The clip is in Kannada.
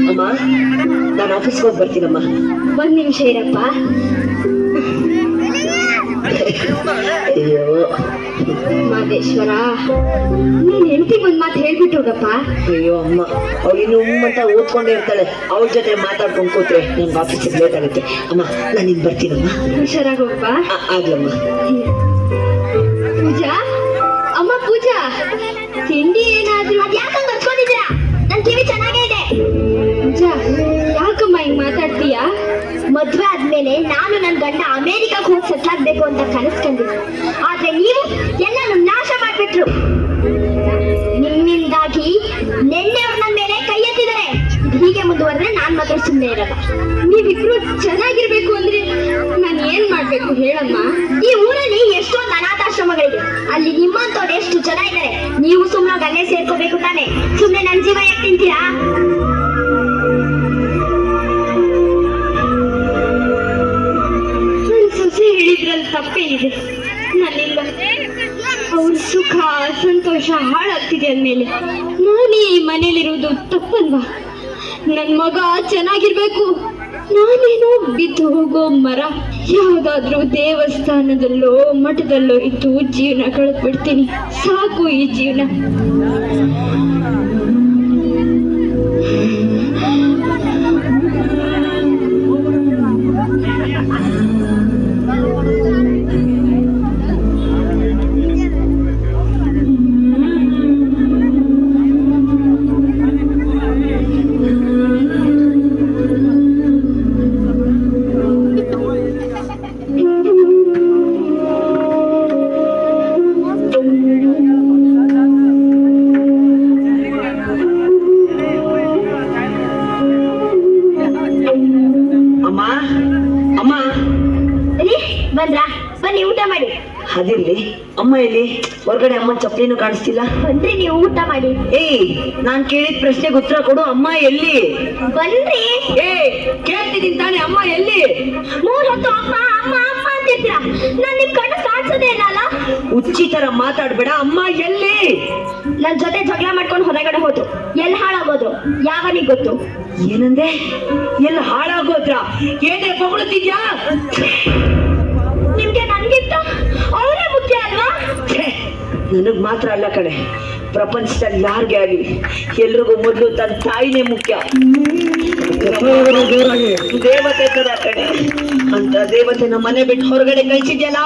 ಅಮ್ಮ, ನಾನು ಆಫೀಸ್ಗೆ ಹೋಗಿ ಬರ್ತೀನಮ್ಮ. ಒಂದ್ ನಿಮಿಷ ಇರಪ್ಪ. ಅಯ್ಯೋ ಮಾದೇಶ್ವರ, ನೀನ್ ಹೆಂಡತಿಗೆ ಒಂದ್ ಮಾತು ಹೇಳ್ಬಿಟ್ಟು ಹೋಗಪ್ಪ. ಅಯ್ಯೋ ಅಮ್ಮ, ಅವಳು ಇನ್ನು ಅಂತ ಓದ್ಕೊಂಡೇ ಇರ್ತಾಳೆ. ಅವಳ ಜೊತೆ ಮಾತಾಡ್ಕೊಂಡು ಕೂತ್ರೆ ನನ್ಗೆ ಆಫೀಸಿಗೆ ಲೇಟ್ ಆಗುತ್ತೆ. ಅಮ್ಮ, ನಾನು ಇನ್ನು ಬರ್ತೀನಮ್ಮ. ಹುಷಾರಾಗಿ ಹೋಗಪ್ಪ. ಆಗ್ಲಮ್ಮ. ಪೂಜಾ, ಅಮ್ಮ ಪೂಜಾ, ತಿಂಡಿ ಏನಾದ್ರು? ಯಾಕಂಗ್ ಬರ್ಕೊಂಡಿದ್ದೀರಾ? ನನ್ ಕಿವಿ ಚೆನ್ನಾಗೇ ಇದೆ. ಪೂಜಾ, ಯಾಕಮ್ಮ ಹಿಂಗ್ ಮಾತಾಡ್ತೀಯಾ? ಮದ್ವೆ ಆದ್ಮೇಲೆ ನಾನು ನನ್ ಗಂಡ ಅಮೆರಿಕಾಗ್ ಹೋಗಿ ಸೆಟ್ಲ್ ಆಗ್ಬೇಕು ಅಂತ ಕನಸ್ಕೊಂಡಿದ್ದೆ. ಆದ್ರೆ ನೀವು ಎಲ್ಲಾನು ನಾಶ ಮಾಡ್ಬಿಟ್ರು. ನಿಮ್ಮಿಂದಾಗಿ ನೆನ್ನೆ ಅವ್ರ ನನ್ನ ಮೇಲೆ ಕೈ ಎತ್ತಿದ್ದಾರೆ. ಹೀಗೆ ಮುಂದುವರೆದ್ರೆ ನಾನ್ ಮಾತ್ರ ಸುಮ್ಮನೆ ಇರಲ್ಲ. ನೀವಿಬ್ರು ಚೆನ್ನಾಗಿರ್ಬೇಕು ಅಂದ್ರೆ ನಾನು ಏನ್ ಮಾಡ್ಬೇಕು ಹೇಳಮ್ಮ? ಈ ಊರಲ್ಲಿ ಎಷ್ಟೊಂದು ಅನಾಥಾಶ್ರಮಗಳಿದೆ. ಅಲ್ಲಿ ನಿಮ್ಮಂತವ್ರು ಎಷ್ಟು ಜನ ಇದ್ದಾರೆ. ನೀವು ಸುಮ್ಮನೆ ಅಲ್ಲೇ ಸೇರ್ಕೋಬೇಕು ತಾನೆ. ಸುಮ್ಮನೆ ನನ್ ಜೀವ ಯಾಕೆ ತಿಂತೀರಾ? ಸೊಸೆ ಹೇಳಿದ್ರಲ್ಲಿ ತಪ್ಪೇನಿದೆ? ನನ್ನಿಂದ ಅವ್ರ ಸುಖ ಸಂತೋಷ ಹಾಳಾಗ್ತಿದೆ ಅಂದ್ಮೇಲೆ ನಾನು ಈ ಮನೇಲಿರುವುದು ತಪ್ಪಲ್ವಾ? ನನ್ ಮಗ ಚೆನ್ನಾಗಿರ್ಬೇಕು. ನಾನೇನೋ ಬಿದ್ದು ಹೋಗೋ ಮರ, ಯಾವ್ದಾದ್ರೂ ದೇವಸ್ಥಾನದಲ್ಲೋ ಮಠದಲ್ಲೋ ಇದ್ದು ಜೀವನ ಕಳೆದು ಬಿಡ್ತೀನಿ. ಸಾಕು ಈ ಜೀವನ. ಬಂದ್ರಾ? ಬನ್ನಿ ಊಟ ಮಾಡಿ. ಅದಿರ್ಲಿ, ಅಮ್ಮ ಎಲ್ಲಿ? ಹೊರಗಡೆ ಅಮ್ಮ ಚಪ್ಪಲಿನೂ ಕಾಣಿಸ್ತಿಲ್ಲ. ಬನ್ರಿ, ನೀವು ಊಟ ಮಾಡಿ. ಏಯ್, ನಾನ್ ಕೇಳಿದ ಪ್ರಶ್ನೆಗೆ ಉತ್ತರ ಕೊಡು. ಅಮ್ಮ ಎಲ್ಲಿ? ಬನ್ರಿ. ಕೇಳ್ತಿದ್ದೀನಿ ತಾನೆ, ಅಮ್ಮ ಎಲ್ಲಿ? 3 ಹೊತ್ತು ಅಮ್ಮ ಅಮ್ಮ ಅಮ್ಮ ಅಂತಿರ್ತೀರಾ. ನಾನ್ ನಿಮ್ ಕಣ್ಣು ಕಾಣಿಸೋದೇ ಇಲ್ಲ ಅಲ್ಲ? ಉಚ್ಚಿ ತರ ಮಾತಾಡ್ಬೇಡ. ಅಮ್ಮ ಎಲ್ಲಿ? ನನ್ ಜೊತೆ ಜಗಳ ಮಾಡ್ಕೊಂಡು ಹೊರಗಡೆ ಹೋದ್ರು. ಎಲ್ಲಿ ಹಾಳಾಗೋದ್ರು ಯಾವನಿಗೆ ಗೊತ್ತು? ಏನಂದೆ? ಎಲ್ಲಿ ಹಾಳಾಗೋದ್ರ? ಏನೇ ಹೊಗಳುತ್ತಿದ್ಯಾ? ನಿಮ್ಗೆ ನನ್ಗಿಂತ ಅವರೇ ಮುಖ್ಯ ಅಲ್ವಾ? ನನಗ್ ಮಾತ್ರ ಅಲ್ಲ ಕಣೆ, ಪ್ರಪಂಚದಲ್ಲಿ ಯಾರಿಗೆ ಆಗಲಿ ಎಲ್ರಿಗೂ ಮೊದಲು ತನ್ನ ತಾಯಿನೇ ಮುಖ್ಯ. ದೇವತೆ ಕದ ಕಣೆ. ಅಂತ ದೇವತೆ ನಮ್ಮ ಮನೆ ಬಿಟ್ಟು ಹೊರಗಡೆ ಕಳಿಸಿದ್ಯಲ್ಲ.